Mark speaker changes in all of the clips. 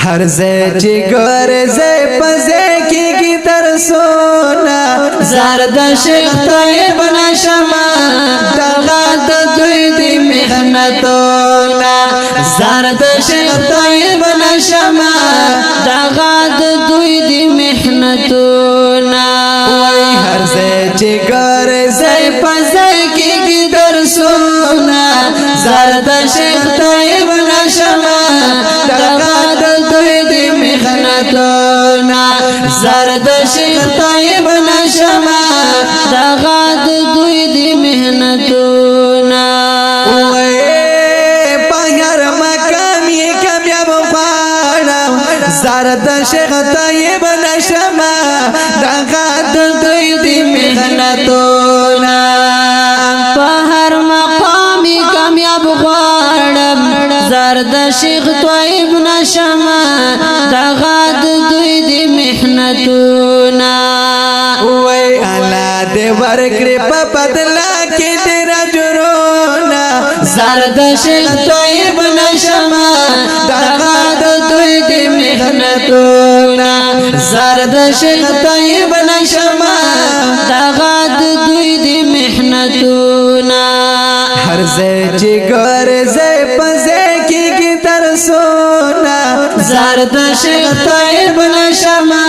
Speaker 1: هر ځای چې ګورې ځای په ځای کېږي درسونه
Speaker 2: زرد شیخ طیب نشمه دغه د دوی د محنتونه زرد شیخ طیب نشمه دغه د دوی د محنتونه
Speaker 1: وای هر ځای چې ګورې ځای په ځای کېږي درسونه
Speaker 2: زرد شیخ طیب نشمه دغه د دوی د محنتونه زرد شیخ طیب نشمه دغه د دوی د محنتونه
Speaker 1: وای په هر مقام یې کامیاب غواړم زرد شیخ طیب نشمه دغه د دوی د محنتونه
Speaker 2: په هر مقام کامیاب غواړم زرد شیخ طیب نشمه دغه د دوی د محنتونه
Speaker 1: وای الله دې ورکړي په بدلا کې ډېر اجرونه
Speaker 2: زرد شیخ طیب نشمه دغه د دوی د محنتونه زرد شیخ طیب نشمه دغه د دوی د محنتونه
Speaker 1: هر ځای چې ګورې ځای په ځای کېږي درسونه
Speaker 2: زرد شیخ طیب نشمه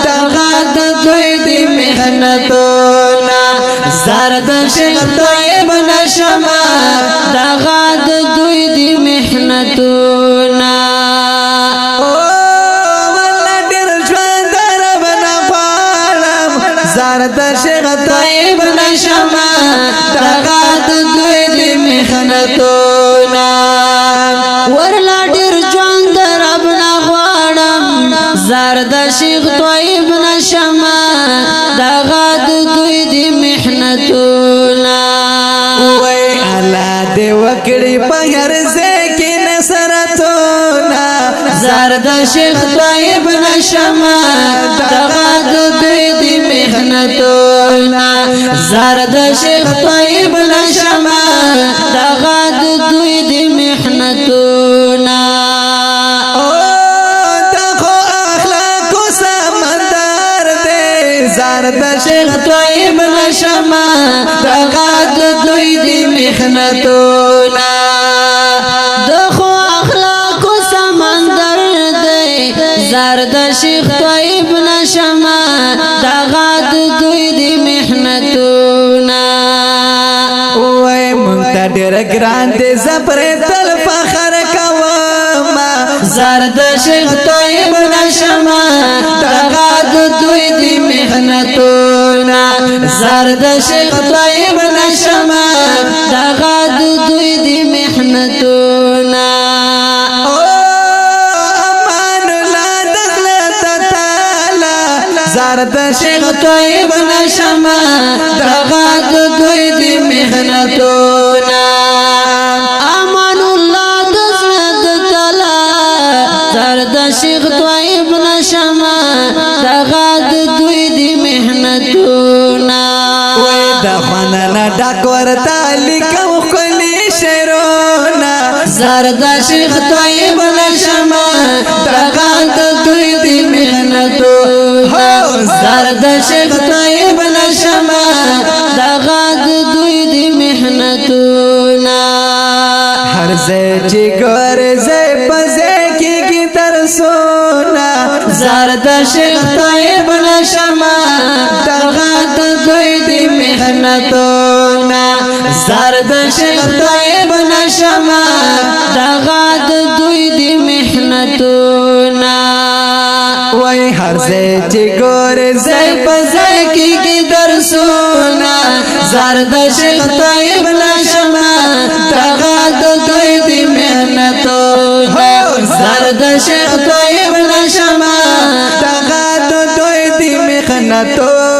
Speaker 2: دغه د دوی د محنتونه زرد شیخ طیب نشمه دغه د دوی د محنتونه
Speaker 1: والله ډېر ژوند رب نه غواړم زرد شیخ
Speaker 2: طیب نشمه دغه د دوی د محنتونه ورلا ډېر ژوند رب نه غواړم زرد شیخ طیب نشمه دغه د دوی د محنتونه
Speaker 1: وای الله دې وکړي په هر ځای کې نصرتونه
Speaker 2: زرد شیخ طیب نشمه دغه د دوی د محنتونه زرد شیخ طیب نشمه دغه د دوی د محنتونه
Speaker 1: دغه اخلاقو سمندر دی زرد
Speaker 2: شیخ طیب نشمه دغه د دوی د محنتونه دغه اخلاقو سمندر دی زرد شیخ طیب نشمه دغه د دوی د محنتونه
Speaker 1: وای مونږ ته ډېر ګران دی زه پرې تل فخر کوم
Speaker 2: زرد شیخ طیب نشمه دغه د دوی د محنتونه زرد شیخ طیب نشمه دغه د دوی د محنتونه
Speaker 1: امان الله دخلت تعالی زرد
Speaker 2: شیخ طیب نشمه دغه د دوی د محنتونه امان الله د زړه د تلا زرد شیخ طیب نشمه دغه د دوی د محنتونه
Speaker 1: وای د خوانه ډک ورته لیکم ښکلي شعرونه
Speaker 2: زرد شیخ طیب نشمه دغه د دوی د محنتونه زرد شیخ طیب نشمه دغه د دوی د محنتونه
Speaker 1: هر ځای چې ګورې ځای په ځای کېږي درسونه
Speaker 2: زرد شیخ طیب نشمه دغه د دوی د محنتونه زرد شیخ طیب نشمه دغه د دوی د محنتونه
Speaker 1: وای هر ځای چې ګورې ځای په ځای کېږي درسونه
Speaker 2: زرد شیخ طیب نشمه دغه د دوی د محنتونه زرد شیخ طیب نشمه
Speaker 1: دغه د دوی د محنتونه